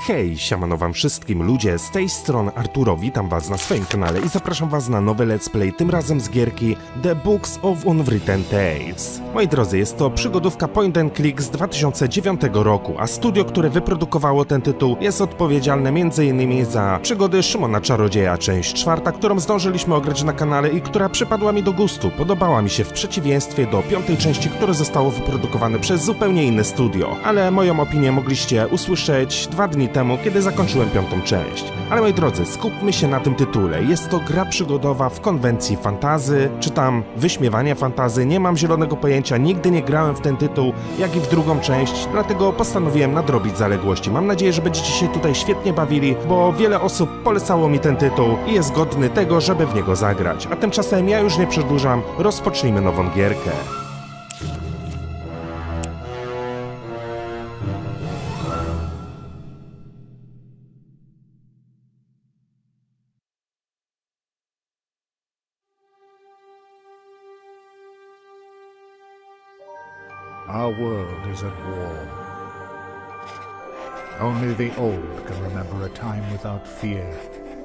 Hej, siemano wam wszystkim ludzie, z tej strony Arturo, witam was na swoim kanale i zapraszam was na nowy let's play, tym razem z gierki The Books of Unwritten Tales. Moi drodzy, jest to przygodówka point and click z 2009 roku, a studio, które wyprodukowało ten tytuł jest odpowiedzialne m.in. za przygody Szymona Czarodzieja, część 4, którą zdążyliśmy ograć na kanale i która przypadła mi do gustu, podobała mi się w przeciwieństwie do 5. części, które zostało wyprodukowane przez zupełnie inne studio, ale moją opinię mogliście usłyszeć 2 dni temu, kiedy zakończyłem 5. część. Ale moi drodzy, skupmy się na tym tytule. Jest to gra przygodowa w konwencji fantasy, czy tam wyśmiewania fantasy, nie mam zielonego pojęcia, nigdy nie grałem w ten tytuł, jak i w 2. część, dlatego postanowiłem nadrobić zaległości. Mam nadzieję, że będziecie się tutaj świetnie bawili, bo wiele osób polecało mi ten tytuł i jest godny tego, żeby w niego zagrać. A tymczasem ja już nie przedłużam, rozpocznijmy nową gierkę. Our world is at war. Only the old can remember a time without fear,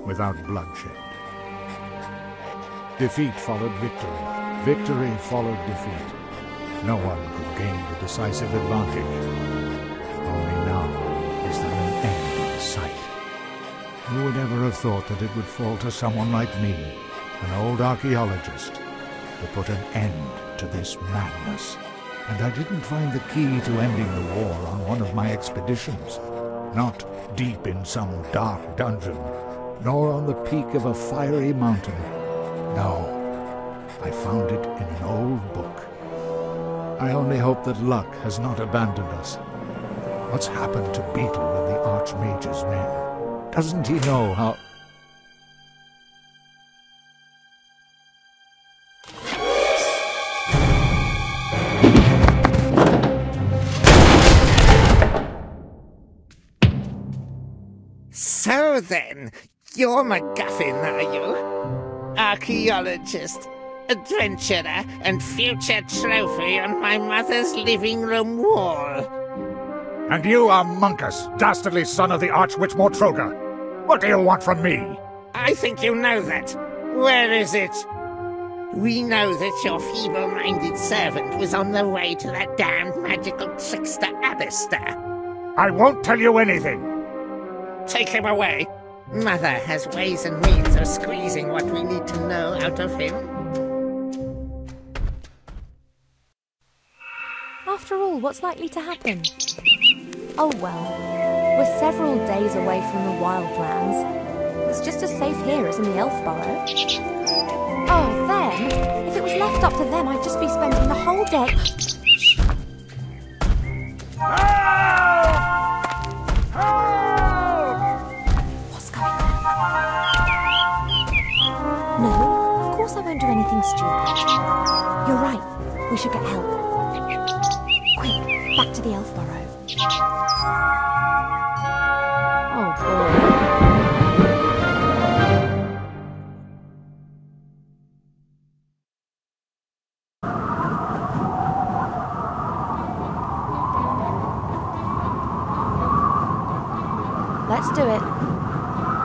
without bloodshed. Defeat followed victory. Victory followed defeat. No one could gain the decisive advantage. Only now is there an end in sight. Who would ever have thought that it would fall to someone like me, an old archaeologist, to put an end to this madness? And I didn't find the key to ending the war on one of my expeditions. Not deep in some dark dungeon, nor on the peak of a fiery mountain. No, I found it in an old book. I only hope that luck has not abandoned us. What's happened to Beetle and the Archmage's men? Doesn't he know how... So then, you're MacGuffin, are you? Archaeologist, adventurer, and future trophy on my mother's living room wall. And you are Monkus, dastardly son of the Archwitch Mortroga. What do you want from me? I think you know that. Where is it? We know that your feeble-minded servant was on the way to that damned magical trickster Alistair. I won't tell you anything. Take him away. Mother has ways and means of squeezing what we need to know out of him. After all, what's likely to happen? Oh well, we're several days away from the wildlands. It's just as safe here as in the elf burrow. Oh, them? If it was left up to them, I'd just be spending the whole day... No, of course I won't do anything stupid. You're right, we should get help. Quick, back to the elf burrow. Oh boy. Let's do it.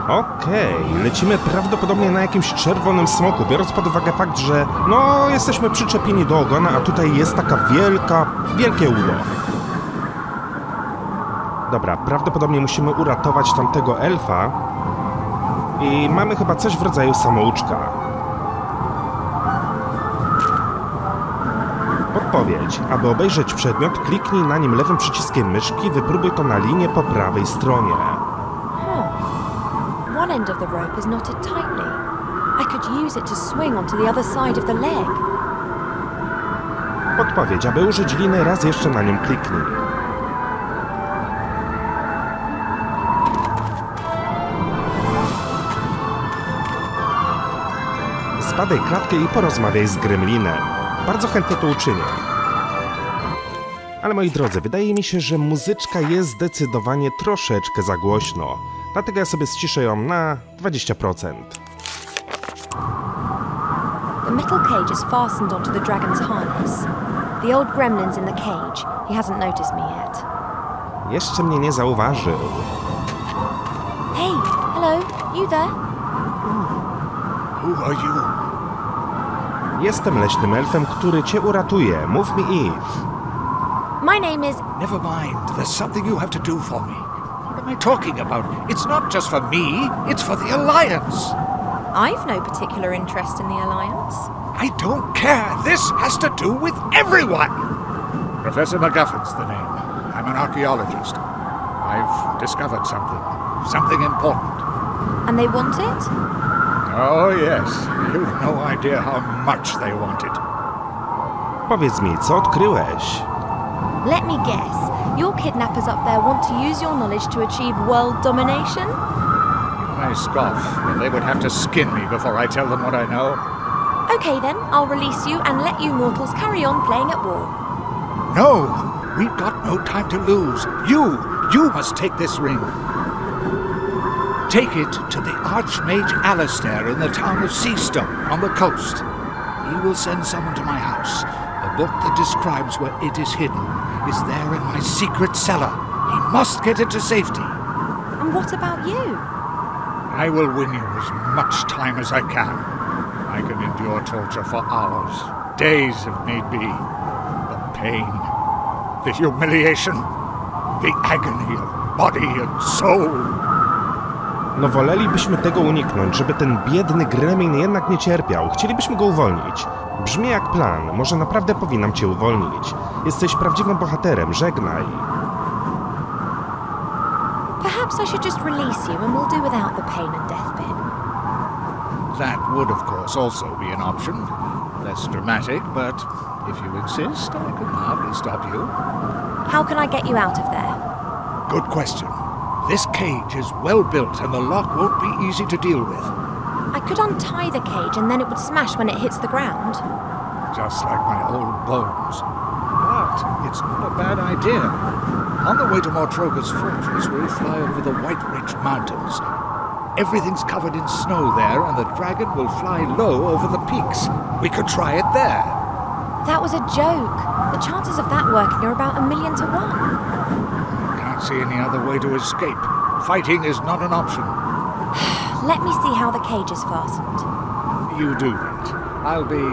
Okej, lecimy prawdopodobnie na jakimś czerwonym smoku, biorąc pod uwagę fakt, że no jesteśmy przyczepieni do ogona, a tutaj jest taka wielkie udo. Dobra, prawdopodobnie musimy uratować tamtego elfa i mamy chyba coś w rodzaju samouczka. Podpowiedź. Aby obejrzeć przedmiot, kliknij na nim lewym przyciskiem myszki, wypróbuj to na linię po prawej stronie. One end of the rope is knotted tightly. I could use it to swing onto the other side of the leg. Podpowiedź. Aby użyć liny, raz jeszcze na nią kliknij. Zbadaj klatkę i porozmawiaj z gremlinem. Bardzo chętnie to uczynię. Ale moi drodzy, wydaje mi się, że muzyczka jest zdecydowanie troszeczkę za głośno. Dlatego ja sobie ściszę ją na 20%. The metal cage is fastened onto the dragon's harness. The old gremlin's in the cage. He hasn't noticed me yet. Jeszcze mnie nie zauważył. Hey, hello, you there? Who are you? Jestem leśnym elfem, który cię uratuje. Mów mi, Eve. My name is... Never mind. There's something you have to do for me. What am I talking about? It's not just for me, it's for the Alliance. I've no particular interest in the Alliance. I don't care. This has to do with everyone. Professor MacGuffin's the name. I'm an archaeologist. I've discovered something. Something important. And they want it? Oh, yes. You've no idea how much they want it. Powiedz mi, co odkryłeś? Let me guess. Your kidnappers up there want to use your knowledge to achieve world domination? You may scoff, but they would have to skin me before I tell them what I know. Okay then, I'll release you and let you mortals carry on playing at war. No! We've got no time to lose. You must take this ring. Take it to the Archmage Alistair in the town of Seastone on the coast. He will send someone to my house. The book that describes where it is hidden is there in my secret cellar. He must get it to safety. And what about you? I will win you as much time as I can. I can endure torture for hours, days if need be. The pain, the humiliation, the agony of body and soul. No wolelibyśmy tego uniknąć, żeby ten biedny gremlin jednak nie cierpiał. Chcielibyśmy go uwolnić. Brzmi jak plan. Może naprawdę powinnam cię uwolnić. Jesteś prawdziwym bohaterem. Żegnaj. Perhaps I should just release you and we'll do without the pain and death bit. That would, of course, also be an option. Less dramatic, but if you insist, I could hardly stop you. How can I get you out of there? Good question. This cage is well built and the lock won't be easy to deal with. I could untie the cage and then it would smash when it hits the ground. Just like my old bones. But it's not a bad idea. On the way to Mortroga's fortress, we'll fly over the White Ridge Mountains. Everything's covered in snow there, and the dragon will fly low over the peaks. We could try it there. That was a joke. The chances of that working are about 1,000,000 to 1. I can't see any other way to escape. Fighting is not an option. Let me see how the cage is fastened. You do that. I'll be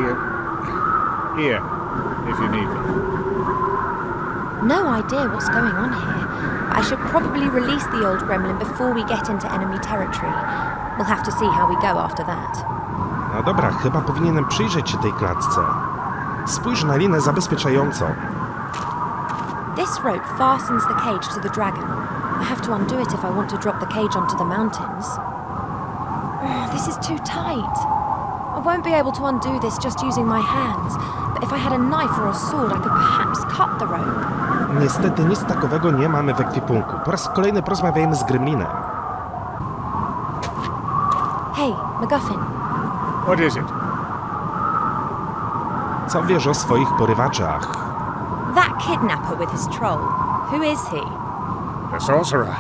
here if you need me. No idea what's going on here. I should probably release the old gremlin before we get into enemy territory. We'll have to see how we go after that. No dobra, chyba powinienem przyjrzeć się tej klatce. Spójrz na linę zabezpieczającą. This rope fastens the cage to the dragon. I have to undo it if I want to drop the cage onto the mountains. This is too tight. I won't be able to undo this just using my hands, but if I had a knife or a sword, I could perhaps cut the rope. Niestety nic takowego nie mamy w ekwipunku. Po raz kolejny porozmawiajmy z gremlinem. Hey, MacGuffin. What is it? Co wiesz o swoich porywaczach? That kidnapper with his troll. Who is he? The sorcerer.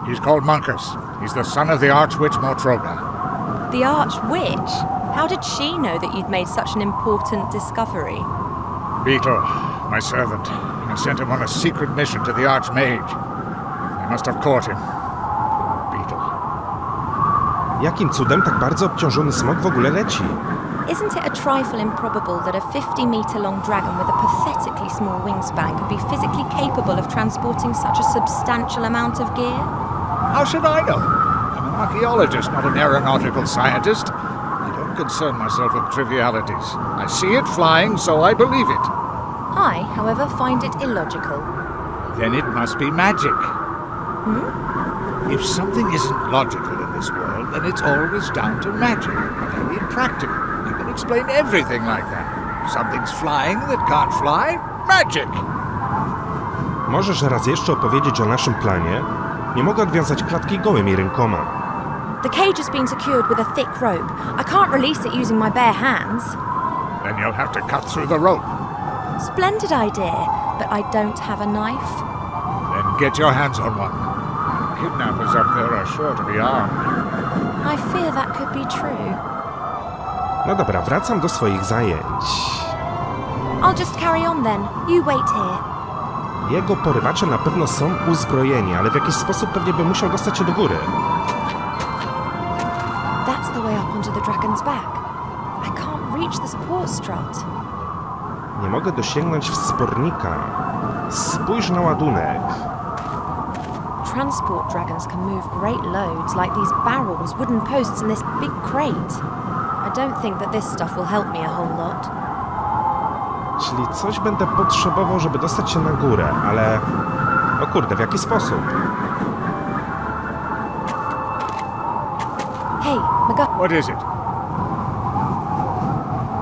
He's called Monkus. He's the son of the Archwitch Mortroga. The Archwitch? How did she know that you'd made such an important discovery? Beetle, my servant. I sent him on a secret mission to the Archmage. They must have caught him. Beetle. Jakim cudem tak bardzo obciążony smok w ogóle leci? Isn't it a trifle improbable that a 50-meter-long dragon with a pathetically small wingspan could be physically capable of transporting such a substantial amount of gear? How should I know? I'm an archaeologist, not an aeronautical scientist. I don't concern myself with trivialities. I see it flying, so I believe it. I, however, find it illogical. Then it must be magic. Hmm? If something isn't logical in this world, then it's always down to magic. Very impractical. You can explain everything like that. Something's flying that can't fly? Magic! Możesz raz jeszcze opowiedzieć o naszym planie? Nie mogę odwiązać klatki gołymi rękoma. The cage has been secured with a thick rope. I can't release it using my bare hands. Then you'll have to cut through the rope. Splendid idea, but I don't have a knife. Then get your hands on one. Kidnappers up there are sure to be armed. I fear that could be true. No dobra, wracam do swoich zajęć. I'll just carry on then. You wait here. Jego porywacze na pewno są uzbrojeni, ale w jakiś sposób pewnie by musiał dostać się do góry. way up onto the dragon's back. I can't reach the support strut. Nie mogę dosięgnąć wspornika. Spójrz na ładunek. Transport dragons can move great loads, like these barrels, wooden posts and this big crate. I don't think that this stuff will help me a whole lot. Czyli coś będę potrzebował, żeby dostać się na górę, ale... O kurde, w jaki sposób? Hey, MacGuffin. What is it?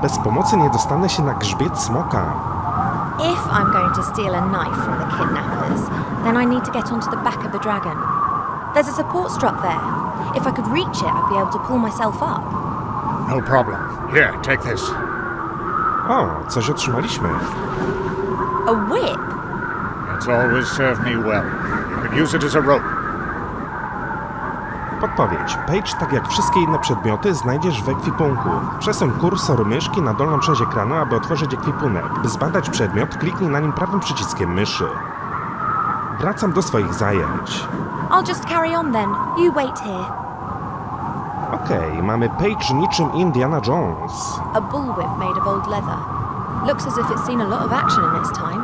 Bez pomocy nie dostanę się na grzbiet smoka. If I'm going to steal a knife from the kidnappers, then I need to get onto the back of the dragon. There's a support strut there. If I could reach it, I'd be able to pull myself up. No problem. Here, take this. O, coś otrzymaliśmy. A whip? It's always served me well. You could use it as a rope. Podpowiedź. Page, tak jak wszystkie inne przedmioty, znajdziesz w ekwipunku. Przesuń kursor myszki na dolną część ekranu, aby otworzyć ekwipunek. By zbadać przedmiot, kliknij na nim prawym przyciskiem myszy. Wracam do swoich zajęć. I'll just carry on then. You wait here. Okej, mamy Page niczym Indiana Jones. A bullwhip made of old leather. Looks as if it's seen a lot of action in its time.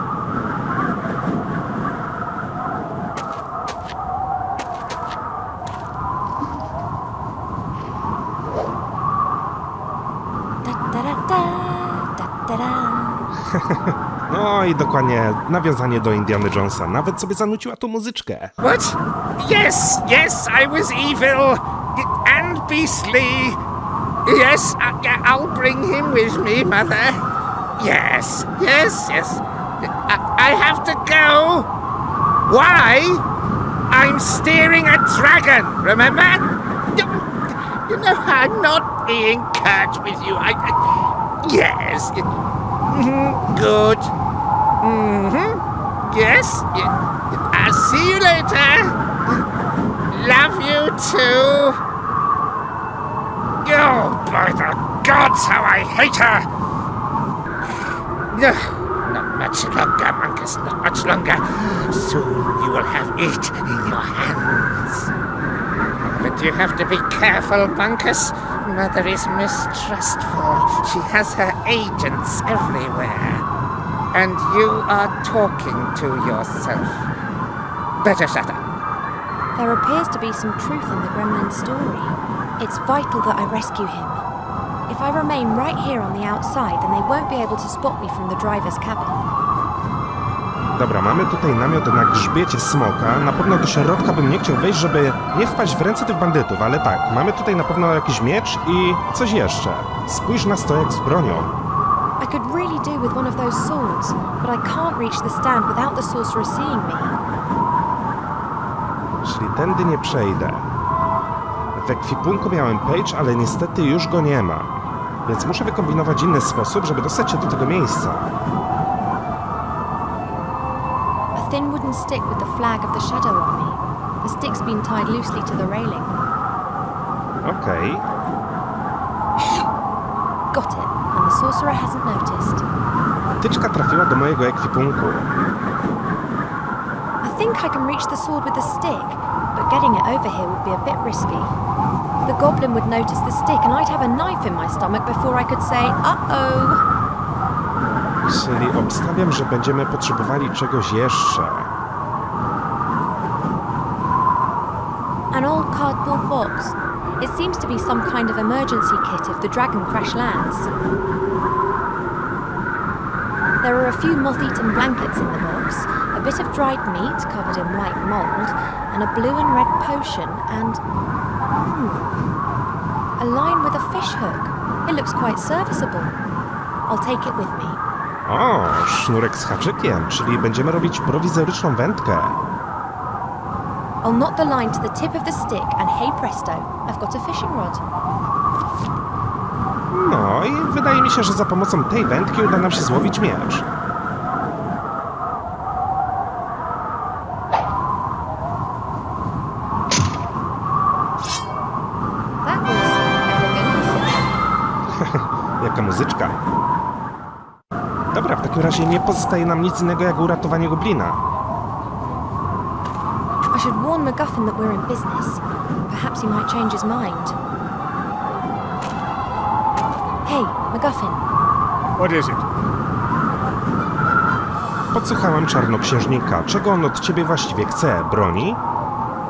No i dokładnie nawiązanie do Indiana Jonesa. Nawet sobie zanuciła tą muzyczkę. What? Yes, yes, I was evil and beastly. Yes, I'll bring him with me, Mother. Yes, yes, yes. I have to go. Why? I'm steering a dragon, remember? You know, I'm not being curt with you. Yes. Good. Yes. I'll see you later. Love you too. Oh, by the gods, how I hate her! No, not much longer, Monkus, not much longer. Soon you will have it in your hands. But you have to be careful, Monkus. Mother is mistrustful. She has her agents everywhere. And you are talking to yourself. Better shut up. There appears to be some truth in the gremlin's story. It's vital that I rescue him. If I remain right here on the outside, then they won't be able to spot me from the driver's cabin. Dobra, mamy tutaj namiot na grzbiecie smoka. Na pewno do środka bym nie chciał wejść, żeby nie wpaść w ręce tych bandytów, ale tak, mamy tutaj na pewno jakiś miecz i coś jeszcze. Spójrz na stojak z bronią. I could really do with one of those swords, but I can't reach the stand without the sorcerer seeing me. Czyli tędy nie przejdę. W ekwipunku miałem Page, ale niestety już go nie ma. Więc muszę wykombinować inny sposób, żeby dostać się do tego miejsca. A thin wooden stick with the flag of the Shadow Army. The stick's been tied loosely to the railing. Okej. Got it, and the sorcerer hasn't noticed. Tyczka trafiła do mojego ekwipunku. I think I can reach the sword with the stick, but getting it over here would be a bit risky. The goblin would notice the stick and I'd have a knife in my stomach before I could say, uh-oh. Czyli obstawiam, że będziemy potrzebowali czegoś jeszcze. An old cardboard box. It seems to be some kind of emergency kit if the dragon crash lands. There are a few moth-eaten blankets in the box, a bit of dried meat covered in white mould, and a blue and red potion, and... a line with a fish hook. It looks quite serviceable. I'll take it with me. O, sznurek z haczykiem, czyli będziemy robić prowizoryczną wędkę. I'll knot the line to the tip of the stick and hey presto, I've got a fishing rod. No i wydaje mi się, że za pomocą tej wędki uda nam się złowić miecz. That was elegant. Jaka muzyczka. Dobra, w takim razie nie pozostaje nam nic innego jak uratowanie goblina. I should warn MacGuffin that we're in business. Perhaps he might change his mind. MacGuffin. What is it? Podsłuchałem czarnoksiężnika. Czego on od ciebie właściwie chce? Broni?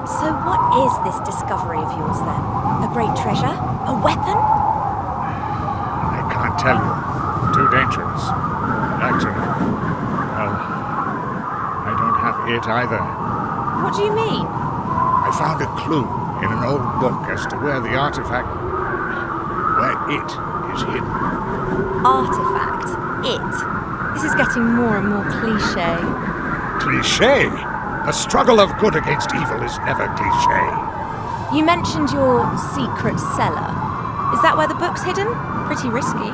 So what is this discovery of yours then? A great treasure? A weapon? I can't tell you. Too dangerous. Actually, well, I don't have it either. What do you mean? I found a clue in an old book as to where the artifact... where it is hidden. Artifact. It. This is getting more and more cliché. Cliché? The struggle of good against evil is never cliché. You mentioned your secret cellar. Is that where the book's hidden? Pretty risky.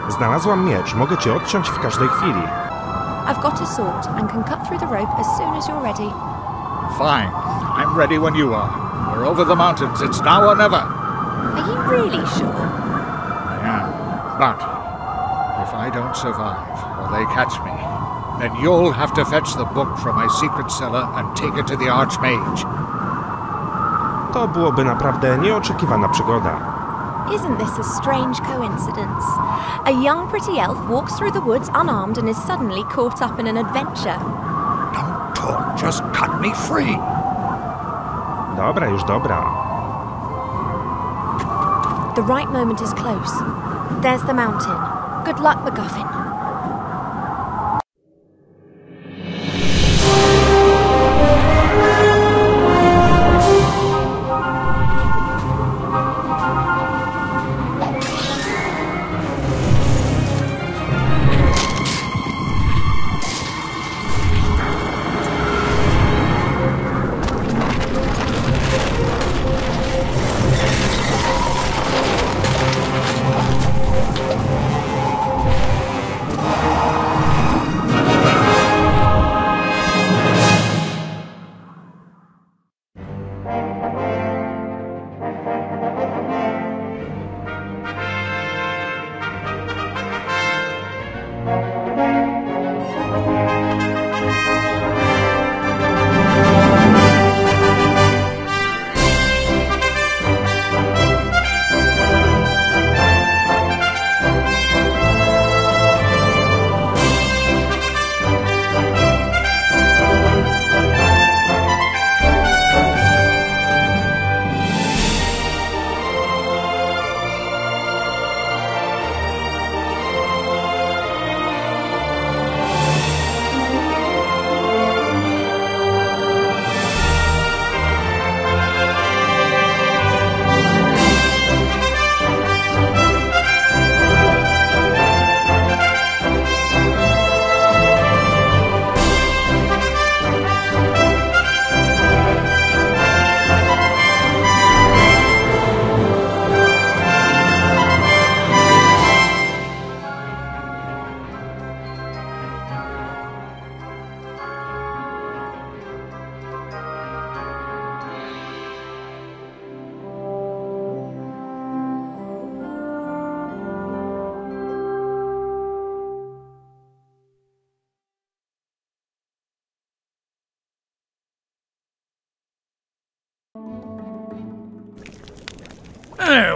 Znalazłam miecz. Mogę cię odciąć w każdej chwili. I've got a sword and can cut through the rope as soon as you're ready. Fine. I'm ready when you are. We're over the mountains. It's now or never. Are you really sure? I am. But if I don't survive, or they catch me, then you'll have to fetch the book from my secret cellar and take it to the Archmage. To byłoby naprawdę nieoczekiwana przygoda. Isn't this a strange coincidence? A young pretty elf walks through the woods unarmed and is suddenly caught up in an adventure. Don't talk, just cut me free. Dobra, już dobra. The right moment is close. There's the mountain. Good luck, MacGuffin.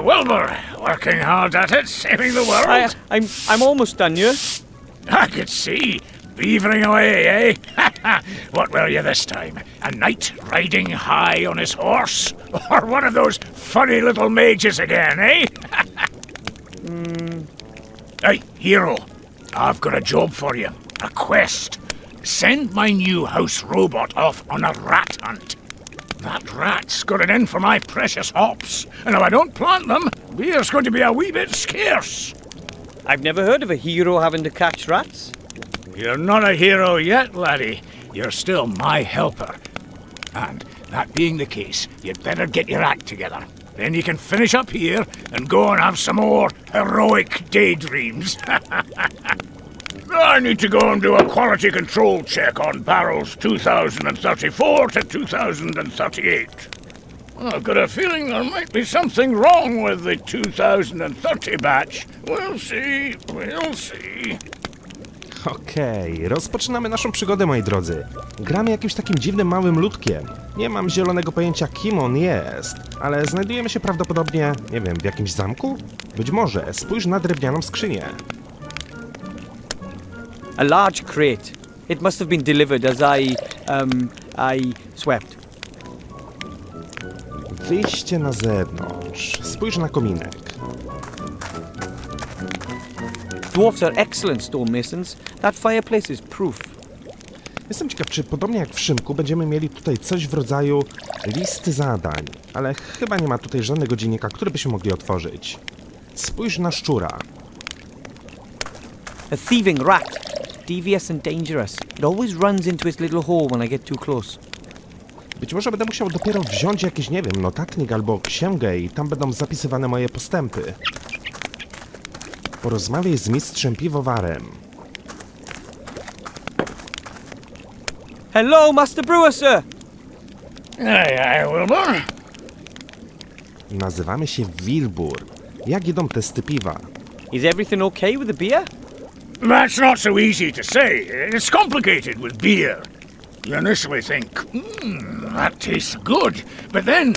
Wilbur, working hard at it, saving the world. I'm almost done, you. I could see. Beavering away, eh? What were you this time? A knight riding high on his horse? Or one of those funny little mages again, eh? Hey, hero, I've got a job for you. A quest. Send my new house robot off on a rat hunt. That rat's got it in for my precious hops, and if I don't plant them, beer's going to be a wee bit scarce. I've never heard of a hero having to catch rats. You're not a hero yet, laddie. You're still my helper. And that being the case, you'd better get your act together. Then you can finish up here and go and have some more heroic daydreams. I need to go and do a quality control check on barrels 2034 to 2038. I've got a feeling there might be something wrong with the 2030 batch. We'll see, we'll see. Okej, rozpoczynamy naszą przygodę, moi drodzy. Gramy jakimś takim dziwnym małym ludkiem. Nie mam zielonego pojęcia, kim on jest, ale znajdujemy się prawdopodobnie, nie wiem, w jakimś zamku? Być może. Spójrz na drewnianą skrzynię. A large crate. It must have been delivered as I swept. Wyjście na zewnątrz. Spójrz na kominek. Dwarfs are excellent stonemasons. That fireplace is proof. Jestem ciekaw, czy podobnie jak w Szymku będziemy mieli tutaj coś w rodzaju listy zadań, ale chyba nie ma tutaj żadnego dziennika, który byśmy mogli otworzyć. Spójrz na szczura. A thieving rat. Devious and dangerous. It always runs into its little hole when I get too close. Być może będę musiał dopiero wziąć jakiś, nie wiem, notatnik albo księgę i tam będą zapisywane moje postępy. Porozmawiaj z mistrzem piwowarem. Hello, Master Brewer, sir! Aye, Wilbur. Nazywamy się Wilbur. Jak idą testy piwa? Is everything okay with the beer? That's not so easy to say. It's complicated with beer. You initially think, that tastes good, but then,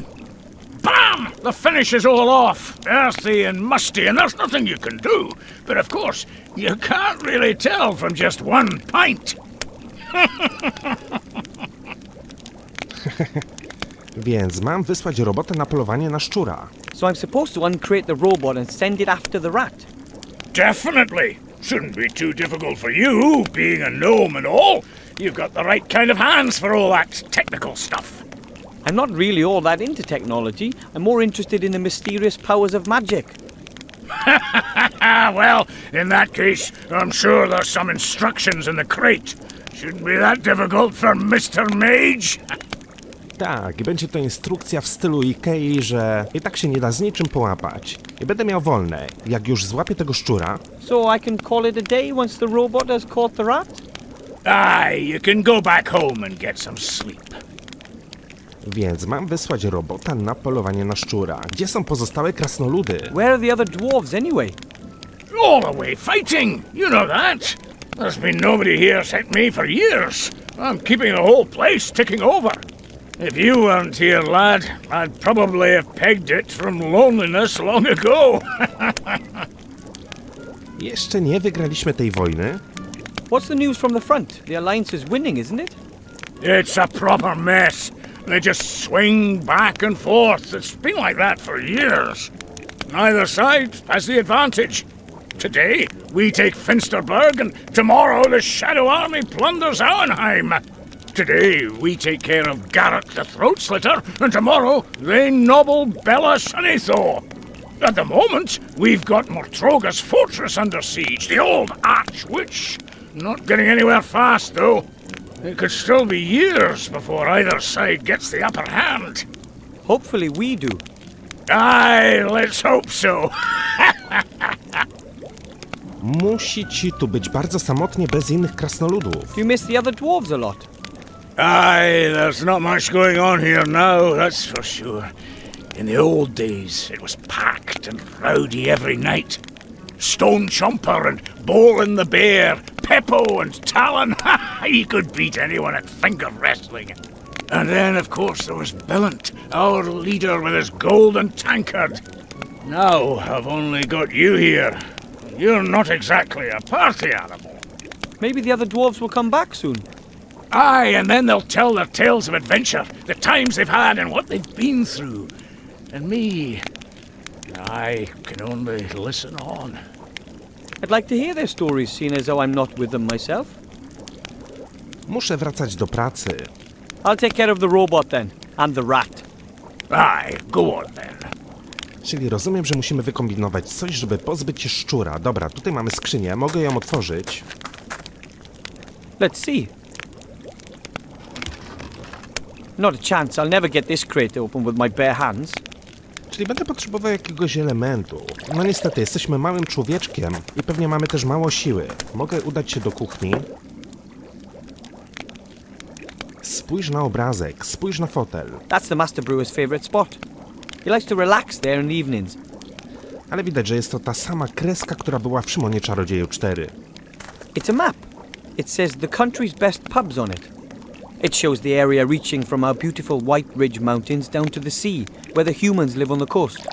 bam! The finish is all off, earthy and musty, and there's nothing you can do. But of course, you can't really tell from just one pint. Więc mam wysłać robotę na polowanie na szczura. So I'm supposed to uncrate the robot and send it after the rat? Definitely. Shouldn't be too difficult for you, being a gnome and all. You've got the right kind of hands for all that technical stuff. I'm not really all that into technology. I'm more interested in the mysterious powers of magic. Well, in that case, I'm sure there's some instructions in the crate. Shouldn't be that difficult for Mr. Mage. Tak, będzie to instrukcja w stylu Ikei, że i tak się nie da z niczym połapać. I będę miał wolne. Jak już złapię tego szczura... So I can call it a day once the robot has caught the rat? Aye, you can go back home and get some sleep. Więc mam wysłać robota na polowanie na szczura. Gdzie są pozostałe krasnoludy? Where are the other dwarves anyway? All away fighting, you know that. There's been nobody here except me for years. I'm keeping the whole place ticking over. If you weren't here, lad, I'd probably have pegged it from loneliness long ago. Jeszcze nie wygraliśmy tej wojny. What's the news from the front? The Alliance is winning, isn't it? It's a proper mess. They just swing back and forth. It's been like that for years. Neither side has the advantage. Today, we take Finsterberg, and tomorrow the Shadow Army plunders Auenheim. Today, we take care of Garrett the Throat Slitter, and tomorrow, they nobble Bella Sunnithaw. At the moment, we've got Mortroga's fortress under siege, the old Arch-Witch. Not getting anywhere fast, though. It could still be years before either side gets the upper hand. Hopefully we do. Aye, let's hope so. Musi ci tu być bardzo samotnie bez innych krasnoludów. Do you miss the other dwarves a lot? Aye, there's not much going on here now, that's for sure. In the old days, it was packed and rowdy every night. Stone Chomper and Bolin the Bear, Peppo and Talon, he could beat anyone at finger wrestling. And then, of course, there was Billant, our leader with his golden tankard. Now I've only got you here. You're not exactly a party animal. Maybe the other dwarves will come back soon. Aye, and then they'll tell their tales of adventure, the times they've had and what they've been through. And me, I can only listen on. I'd like to hear their stories, seeing as though I'm not with them myself. Muszę wracać do pracy. I'll take care of the robot then, and the rat. Aye, go on then. Czyli rozumiem, że musimy wykombinować coś, żeby pozbyć się szczura. Dobra, tutaj mamy skrzynię, mogę ją otworzyć. Let's see. Not a chance, I'll never get this crate open with my bare hands. Czyli będę potrzebował jakiegoś elementu. No niestety, jesteśmy małym człowieczkiem i pewnie mamy też mało siły. Mogę udać się do kuchni. Spójrz na obrazek, spójrz na fotel. That's the Master Brewer's favourite spot. He likes to relax there in the evenings. Ale widać, że jest to ta sama kreska, która była w Szymonie Czarodzieju 4. It's a map. it says the country's best pubs on it. It shows the area reaching from our beautiful White Ridge Mountains down to the sea, where the humans live on the coast.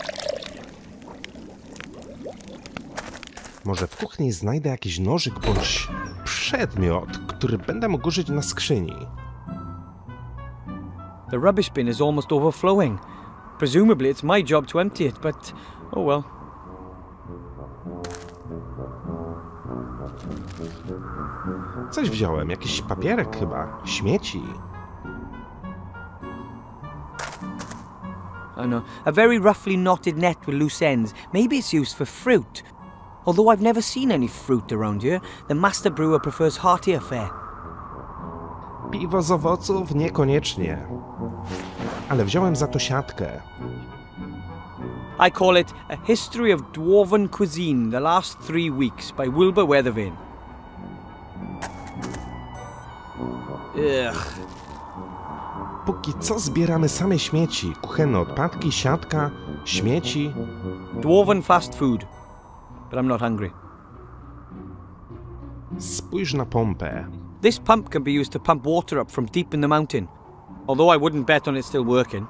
Może w kuchni znajdę jakiś nożyk bądź przedmiot, który będę mógł użyć na skrzyni. The rubbish bin is almost overflowing. Presumably it's my job to empty it, but oh well. Coś wziąłem, jakiś papierek chyba, śmieci. I know. A very roughly knotted net with loose ends. Maybe it's used for fruit. Although I've never seen any fruit around here, the master brewer prefers heartier fare. Piwo z owoców? Niekoniecznie. Ale wziąłem za to siatkę. I call it A History of Dwarven Cuisine, the Last 3 Weeks by Wilbur Weathervane. Ugh. Póki co zbieramy same śmieci. Kuchenne odpadki, siatka, śmieci. Dwarven fast food. But I'm not hungry. Spójrz na pompę. This pump can be used to pump water up from deep in the mountain. Although I wouldn't bet on it still working.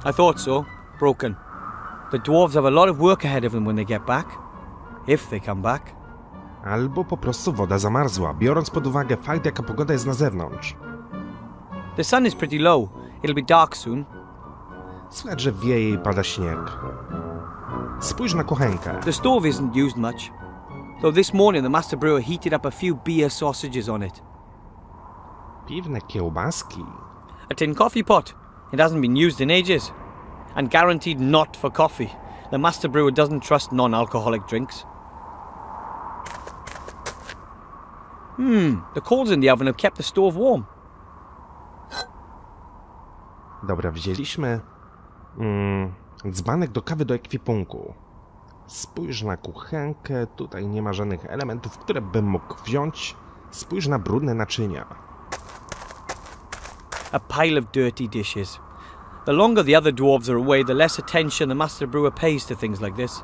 I thought so. Broken. The dwarves have a lot of work ahead of them when they get back. If they come back. Albo po prostu woda zamarzła, biorąc pod uwagę fakt, jaka pogoda jest na zewnątrz. The sun is pretty low. It'll be dark soon. Słychać, że wieje i pada śnieg. Spójrz na kuchenkę. The stove isn't used much. Though this morning the master brewer heated up a few beer sausages on it. Piwne kiełbaski. A tin coffee pot. It hasn't been used in ages. And guaranteed not for coffee. The master brewer doesn't trust non-alcoholic drinks. The coals in the oven have kept the stove warm. Dobra, wzięliśmy dzbanek do kawy do ekwipunku. Spójrz na kuchenkę, tutaj nie ma żadnych elementów, które bym mógł wziąć. Spójrz na brudne naczynia. A pile of dirty dishes. The longer the other dwarves are away, the less attention the master brewer pays to things like this.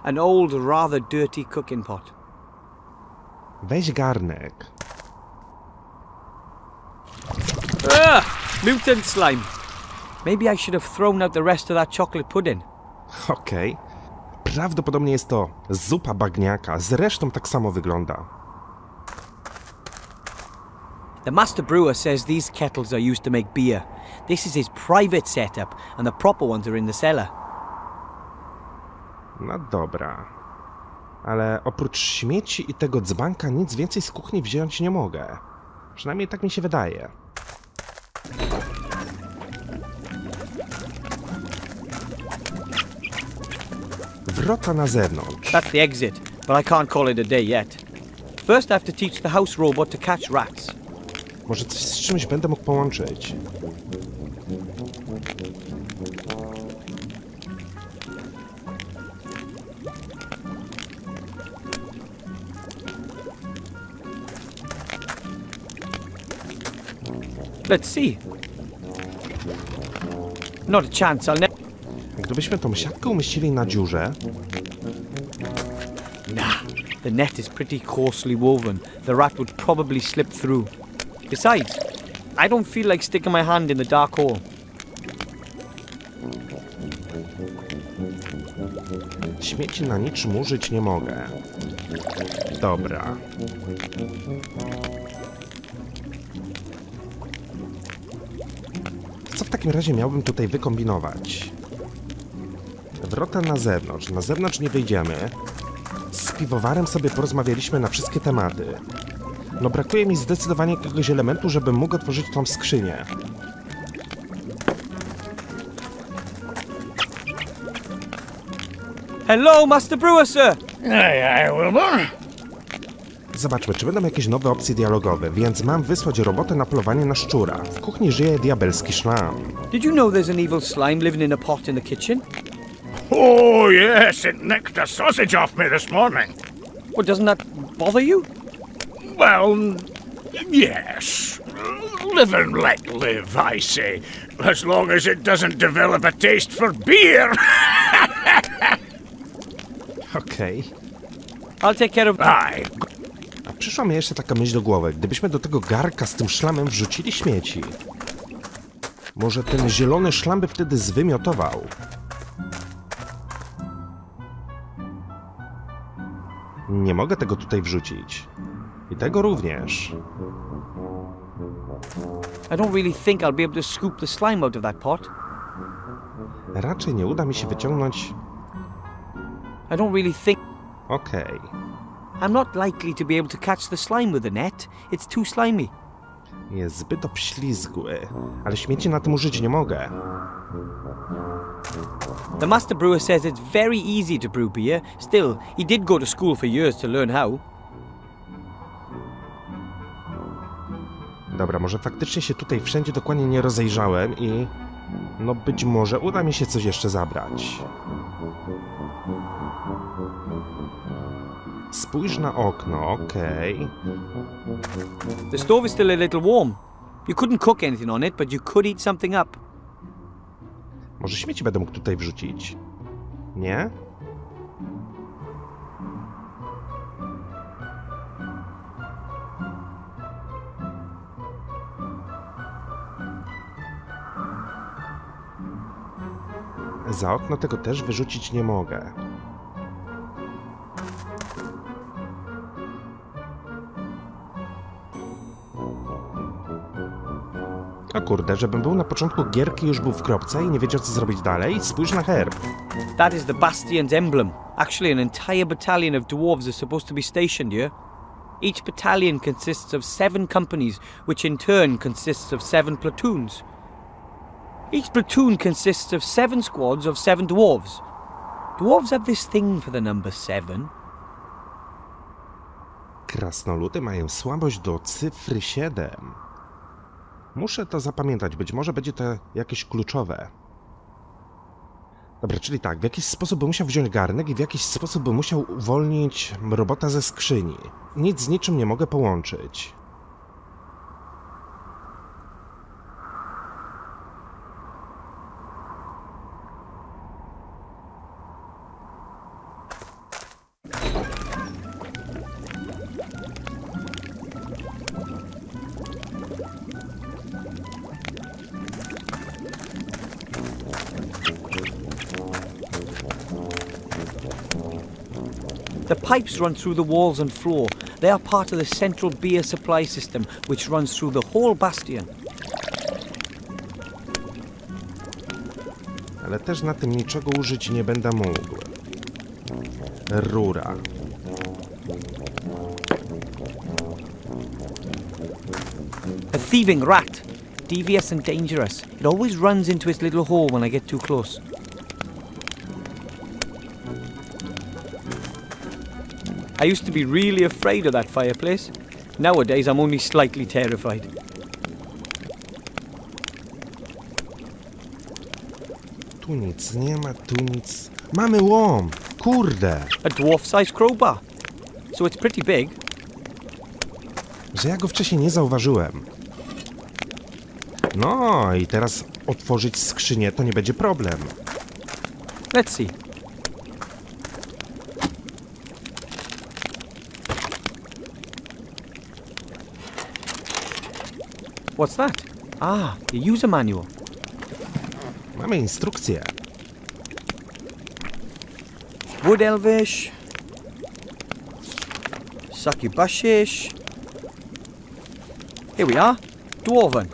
An old, rather dirty cooking pot. Weź garnek. Mutant slime. Maybe I should have thrown out the rest of that chocolate pudding. Okej. Prawdopodobnie jest to zupa bagniaka. Zresztą tak samo wygląda. The master brewer says these kettles are used to make beer. This is his private setup, and the proper ones are in the cellar. No dobra. Ale oprócz śmieci i tego dzbanka nic więcej z kuchni wziąć nie mogę. Przynajmniej tak mi się wydaje. Wrota na zewnątrz. That's the exit, but I can't call it a day yet. First I have to teach the house robot to catch rats. Może coś z czymś będę mógł połączyć. Let's see. Not a chance, I'll never... Gdybyśmy tą siatkę umieścili na dziurze... Nah, the net is pretty coarsely woven. The rat would probably slip through. Besides, I don't feel like sticking my hand in the dark hole. Śmieci na niczym użyć nie mogę. Dobra. Co w takim razie miałbym tutaj wykombinować? Wrota na zewnątrz. Na zewnątrz nie wyjdziemy. Z piwowarem sobie porozmawialiśmy na wszystkie tematy. No brakuje mi zdecydowanie jakiegoś elementu, żebym mógł otworzyć tą skrzynię. Hello, Master Brewer, sir! Aye, Wilbur. Zobaczmy, czy będą jakieś nowe opcje dialogowe, więc mam wysłać robotę na polowanie na szczura. W kuchni żyje diabelski szlam. Did you know there's an evil slime living in a pot in the kitchen? Oh, yes, it nicked a sausage off me this morning. Well, doesn't that bother you? Well, Yes. Live and let live, I say. As long as it doesn't develop a taste for beer. Okej. I'll take care of... Aye. A przyszła mi jeszcze taka myśl do głowy. Gdybyśmy do tego garka z tym szlamem wrzucili śmieci, może ten zielony szlam by wtedy zwymiotował. Nie mogę tego tutaj wrzucić. I tego również. I don't really think I'll be able to scoop the slime out of that pot. Raczej nie uda mi się wyciągnąć... I don't really think... Okej. I'm not likely to be able to catch the slime with a net. It's too slimy. Jest zbyt obślizgły. Ale śmieci na tym użyć nie mogę. The master brewer says it's very easy to brew beer. Still, he did go to school for years to learn how. Dobra, może faktycznie się tutaj wszędzie dokładnie nie rozejrzałem i... No być może uda mi się coś jeszcze zabrać. Spójrz na okno, okej. The stove is still a little warm. You couldn't cook anything on it, but you could eat something up. Może śmieci będę mógł tutaj wrzucić? Nie? Za okno tego też wyrzucić nie mogę. O kurde, żebym był na początku gierki, już był w kropce i nie wiedział, co zrobić dalej. Spójrz na herb. That is the bastion's emblem. Actually, an entire battalion of dwarves is supposed to be stationed here. Each battalion consists of 7 companies, which in turn consists of 7 platoons. Each platoon consists of 7 squads of 7 dwarves. Dwarves have this thing for the number 7. Krasnoludy mają słabość do cyfry 7. Muszę to zapamiętać, być może będzie to jakieś kluczowe. Dobra, czyli tak, w jakiś sposób bym musiał wziąć garnek i w jakiś sposób bym musiał uwolnić robota ze skrzyni. Nic z niczym nie mogę połączyć. The pipes run through the walls and floor. They are part of the central beer supply system, which runs through the whole bastion. Ale też na tym niczego użyć nie będę mógł. Rura. A thieving rat. Devious and dangerous. It always runs into its little hole when I get too close. I used to be really afraid of that fireplace. Nowadays, I'm only slightly terrified. Tu nic nie ma, tu nic... Mamy łom! Kurde! A dwarf-sized crowbar. So it's pretty big. Że ja go wcześniej nie zauważyłem. No i teraz otworzyć skrzynię to nie będzie problem. Let's see. What's that? Ah, the user manual. Mamy instrukcję. Wood Elvish. Succubushish. Here we are. Dwarven.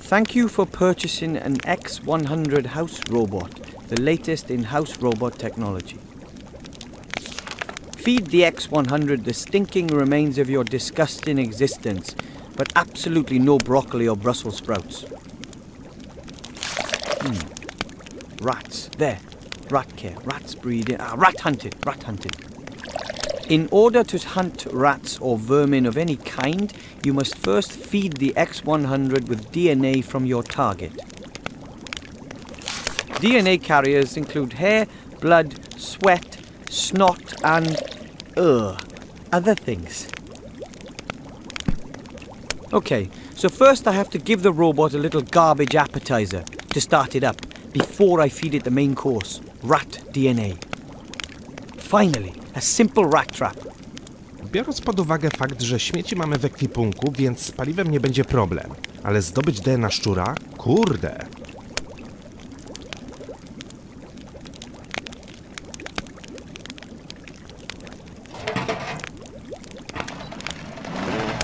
Thank you for purchasing an X100 house robot, the latest in house robot technology. Feed the X100 the stinking remains of your disgusting existence, but absolutely no broccoli or Brussels sprouts. Rats. There. Rat care. Rats breeding. Rat hunted. Rat hunted. In order to hunt rats or vermin of any kind, you must first feed the X100 with DNA from your target. DNA carriers include hair, blood, sweat, snot, and other things. Okay, so first I have to give the robot a little garbage appetizer to start it up before I feed it the main course, rat DNA. Finally, a simple rat trap. Biorąc pod uwagę fakt, że śmieci mamy w ekwipunku, więc z paliwem nie będzie problem. Ale zdobyć DNA szczura? Kurde!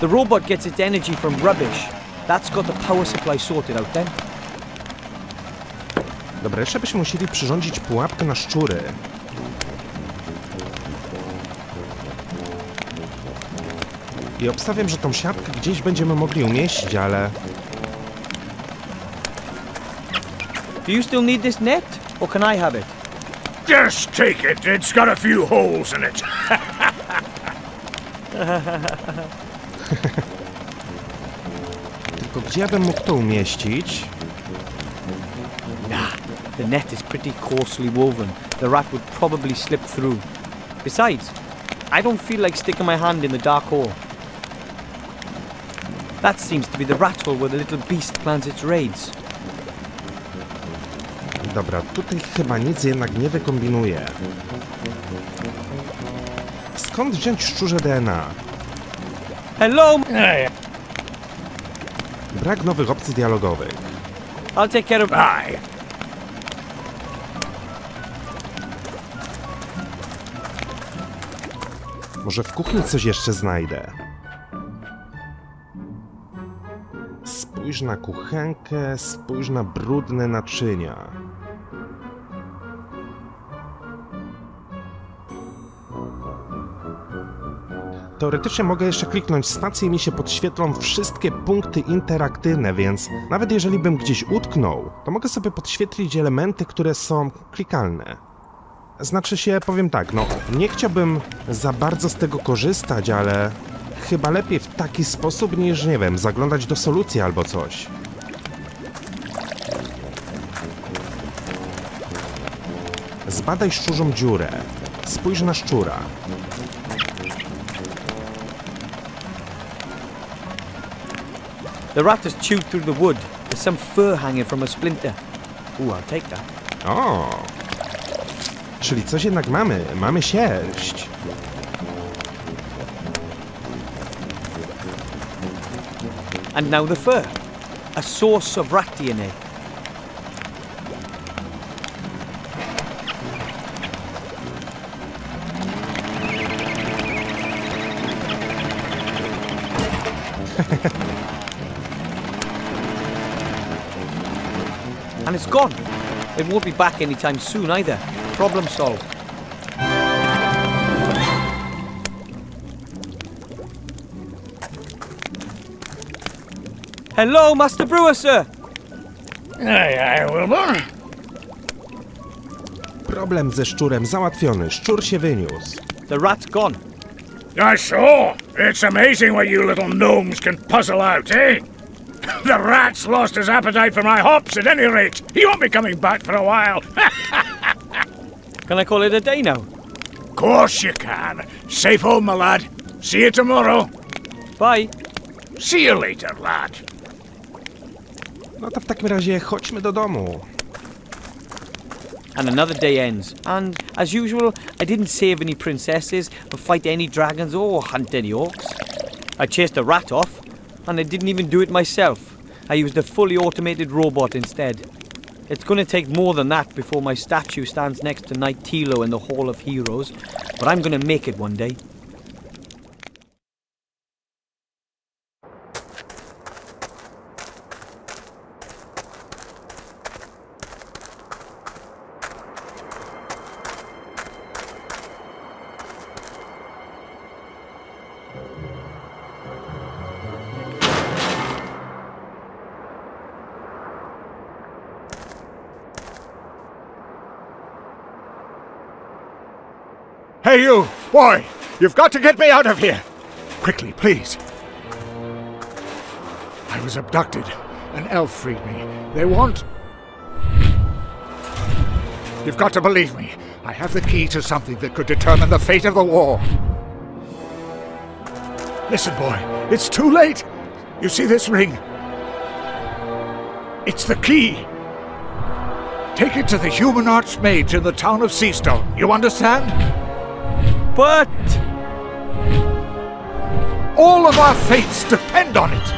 The robot gets its energy from rubbish. That's got the power supply sorted out then. Dobra, jeszcze byśmy musieli przyrządzić pułapkę na szczury. I obstawiam, że tą siatkę gdzieś będziemy mogli umieścić, ale... Do you still need this net, or can I have it? Just take it. It's got a few holes in it. Tylko gdzie ja bym mógł to umieścić? Nah, the net is pretty coarsely woven. The rat would probably slip through. Besides, I don't feel like sticking my hand in the dark hole. That seems to be the rat hole where the little beast plans its raids. Dobra, tutaj chyba nic jednak nie wykombinuję. Skąd wziąć szczurze DNA? Hello! Brak nowych opcji dialogowych. I'll take care of... Aye. Może w kuchni coś jeszcze znajdę. Spójrz na kuchenkę, spójrz na brudne naczynia. Teoretycznie mogę jeszcze kliknąć spację i mi się podświetlą wszystkie punkty interaktywne, więc nawet jeżeli bym gdzieś utknął, to mogę sobie podświetlić elementy, które są klikalne. Znaczy się, powiem tak, no nie chciałbym za bardzo z tego korzystać, ale chyba lepiej w taki sposób niż, nie wiem, zaglądać do solucji albo coś. Zbadaj szczurzą dziurę. Spójrz na szczura. The rat has chewed through the wood. There's some fur hanging from a splinter. Ooh, I'll take that. O! Czyli coś jednak mamy. Mamy sierść. And now the fur. A source of rat DNA. And it's gone. It won't be back anytime soon either. Problem solved. Hello, Master Brewer, sir! Aye, aye, Wilbur. Problem ze szczurem załatwiony. Szczur się wyniósł. The rat's gone. I saw. It's amazing what you little gnomes can puzzle out, eh? The rat's lost his appetite for my hops at any rate. He won't be coming back for a while. Can I call it a day now? Course you can. Safe home, my lad. See you tomorrow. Bye. See you later, lad. No to w takim razie chodźmy do domu. And another day ends. And, as usual, I didn't save any princesses, or fight any dragons, or hunt any orcs. I chased a rat off, and I didn't even do it myself. I used a fully automated robot instead. It's going to take more than that before my statue stands next to Knight Tilo in the Hall of Heroes, but I'm going to make it one day. Hey, you! Boy! You've got to get me out of here! Quickly, please. I was abducted. An elf freed me. They want... You've got to believe me. I have the key to something that could determine the fate of the war. Listen, boy. It's too late. You see this ring? It's the key. Take it to the human archmage in the town of Seastone. You understand? But... All of our fates depend on it.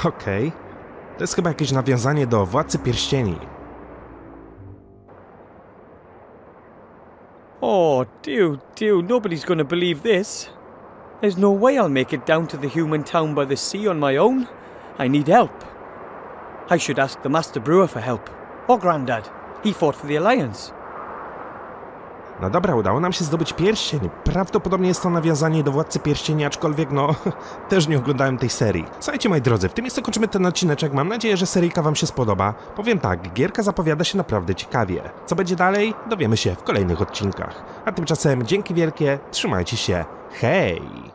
Okej. To jest chyba jakieś nawiązanie do Władcy Pierścieni. Oh, dear, nobody's gonna believe this. There's no way I'll make it down to the human town by the sea on my own. I need help. I should ask the Master Brewer for help. Or Grandad. He fought for the Alliance. No dobra, udało nam się zdobyć pierścień. Prawdopodobnie jest to nawiązanie do Władcy Pierścieni, aczkolwiek no, też nie oglądałem tej serii. Słuchajcie, moi drodzy, w tym miejscu kończymy ten odcineczek. Mam nadzieję, że seryjka wam się spodoba. Powiem tak, gierka zapowiada się naprawdę ciekawie. Co będzie dalej? Dowiemy się w kolejnych odcinkach. A tymczasem dzięki wielkie, trzymajcie się, hej!